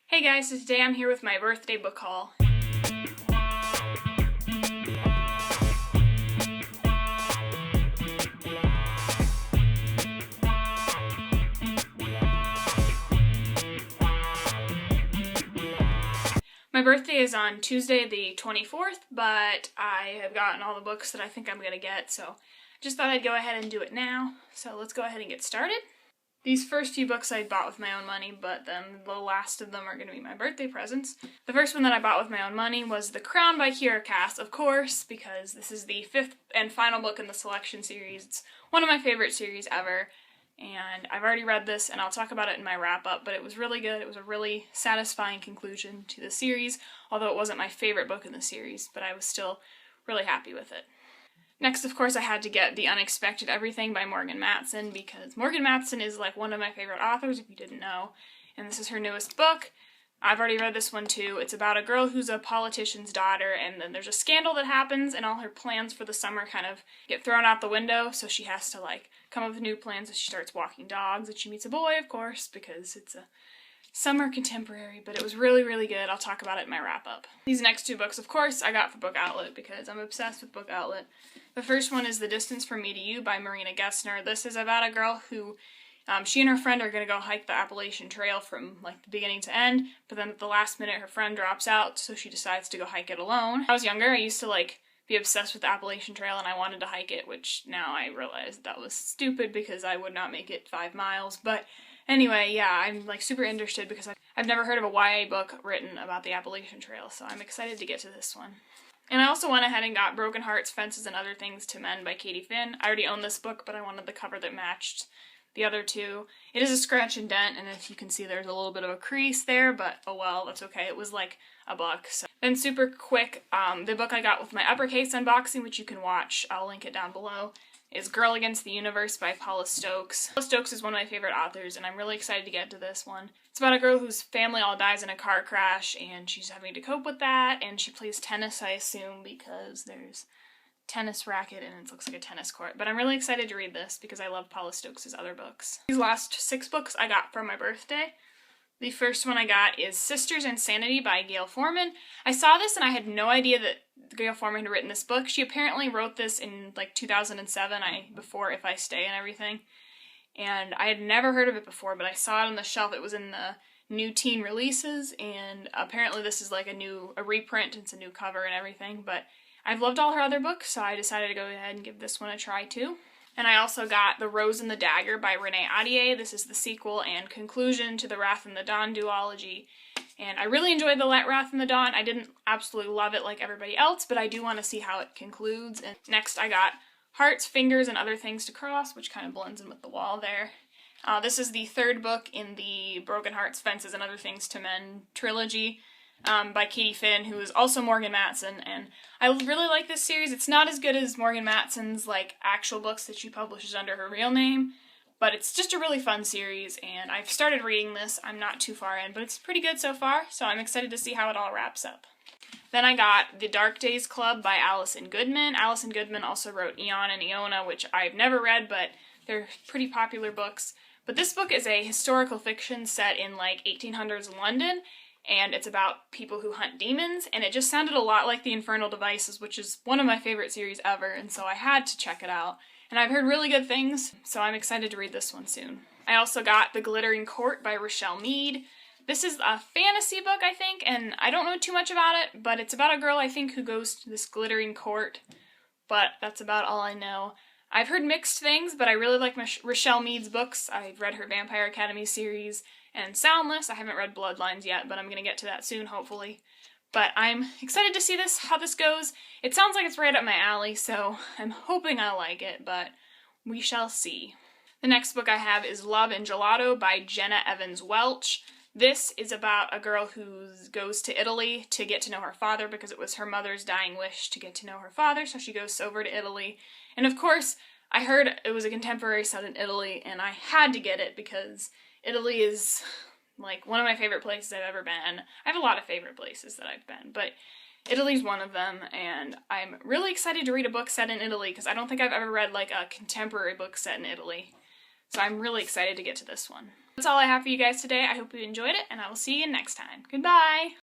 Hey guys, so today I'm here with my birthday book haul. My birthday is on Tuesday the 24th, but I have gotten all the books that I think I'm gonna get, so just thought I'd go ahead and do it now. So let's go ahead and get started. These first few books I bought with my own money, but then the last of them are going to be my birthday presents. The first one that I bought with my own money was The Crown by Kiera Cass, of course, because this is the fifth and final book in the Selection series. It's one of my favorite series ever, and I've already read this, and I'll talk about it in my wrap-up, but it was really good. It was a really satisfying conclusion to the series, although it wasn't my favorite book in the series, but I was still really happy with it. Next, of course, I had to get The Unexpected Everything by Morgan Matson, because Morgan Matson is like one of my favorite authors, if you didn't know, and this is her newest book. I've already read this one too. It's about a girl who's a politician's daughter, and then there's a scandal that happens, and all her plans for the summer kind of get thrown out the window, so she has to come up with new plans as she starts walking dogs, and she meets a boy, of course, because it's a summer contemporary, but it was really, really good. I'll talk about it in my wrap-up. These next two books, of course, I got for Book Outlet because I'm obsessed with Book Outlet. The first one is The Distance from Me to You by Marina Gessner. This is about a girl who, she and her friend are going to go hike the Appalachian Trail from the beginning to end, but then at the last minute her friend drops out, so she decides to go hike it alone. When I was younger, I used to be obsessed with the Appalachian Trail and I wanted to hike it, which now I realize that was stupid because I would not make it 5 miles, but anyway, yeah, I'm super interested because I've never heard of a YA book written about the Appalachian Trail, so I'm excited to get to this one. And I also went ahead and got Broken Hearts, Fences, and Other Things to Mend by Katie Finn. I already own this book, but I wanted the cover that matched the other two. It is a scratch and dent, and if you can see there's a little bit of a crease there, but oh well, that's okay. It was like $1. So. Then super quick, the book I got with my uppercase unboxing, which you can watch, I'll link it down below, is Girl Against the Universe by Paula Stokes. Paula Stokes is one of my favorite authors, and I'm really excited to get to this one. It's about a girl whose family all dies in a car crash, and she's having to cope with that, and she plays tennis, I assume, because there's tennis racket and it looks like a tennis court. But I'm really excited to read this because I love Paula Stokes' other books. These last 6 books I got for my birthday. The first one I got is Sisters Insanity by Gayle Forman. I saw this and I had no idea that Gayle Forman had written this book. She apparently wrote this in 2007, before If I Stay and everything. And I had never heard of it before, but I saw it on the shelf. It was in the new teen releases, and apparently this is a reprint. It's a new cover and everything, but I've loved all her other books, so I decided to go ahead and give this one a try too. And I also got The Rose and the Dagger by Renee Ahdieh. This is the sequel and conclusion to the Wrath and the Dawn duology. And I really enjoyed the Wrath and the Dawn. I didn't absolutely love it like everybody else, but I do want to see how it concludes. And next I got Hearts, Fingers, and Other Things to Cross, which kind of blends in with the wall there. This is the third book in the Broken Hearts, Fences, and Other Things to Mend trilogy. By Katie Finn, who is also Morgan Matson, and I really like this series. It's not as good as Morgan Matson's actual books that she publishes under her real name, but it's just a really fun series, and I've started reading this. I'm not too far in, but it's pretty good so far, so I'm excited to see how it all wraps up. Then I got The Dark Days Club by Alison Goodman. Alison Goodman also wrote Eon and Iona, which I've never read, but they're pretty popular books. But this book is a historical fiction set in 1800s London, and it's about people who hunt demons, and it just sounded a lot like The Infernal Devices, which is one of my favorite series ever, and so I had to check it out. And I've heard really good things, so I'm excited to read this one soon. I also got The Glittering Court by Richelle Mead. This is a fantasy book, I think, and I don't know too much about it, but it's about a girl, I think, who goes to this glittering court, but that's about all I know. I've heard mixed things, but I really like Richelle Mead's books. I've read her Vampire Academy series and Soundless. I haven't read Bloodlines yet, but I'm going to get to that soon, hopefully. But I'm excited to see how this goes. It sounds like it's right up my alley, so I'm hoping I like it, but we shall see. The next book I have is Love and Gelato by Jenna Evans Welch. This is about a girl who goes to Italy to get to know her father because it was her mother's dying wish to get to know her father, so she goes over to Italy. And of course, I heard it was a contemporary set in Italy, and I had to get it because Italy is one of my favorite places I've ever been. I have a lot of favorite places that I've been, but Italy's one of them, and I'm really excited to read a book set in Italy because I don't think I've ever read a contemporary book set in Italy. So I'm really excited to get to this one. That's all I have for you guys today. I hope you enjoyed it, and I will see you next time. Goodbye!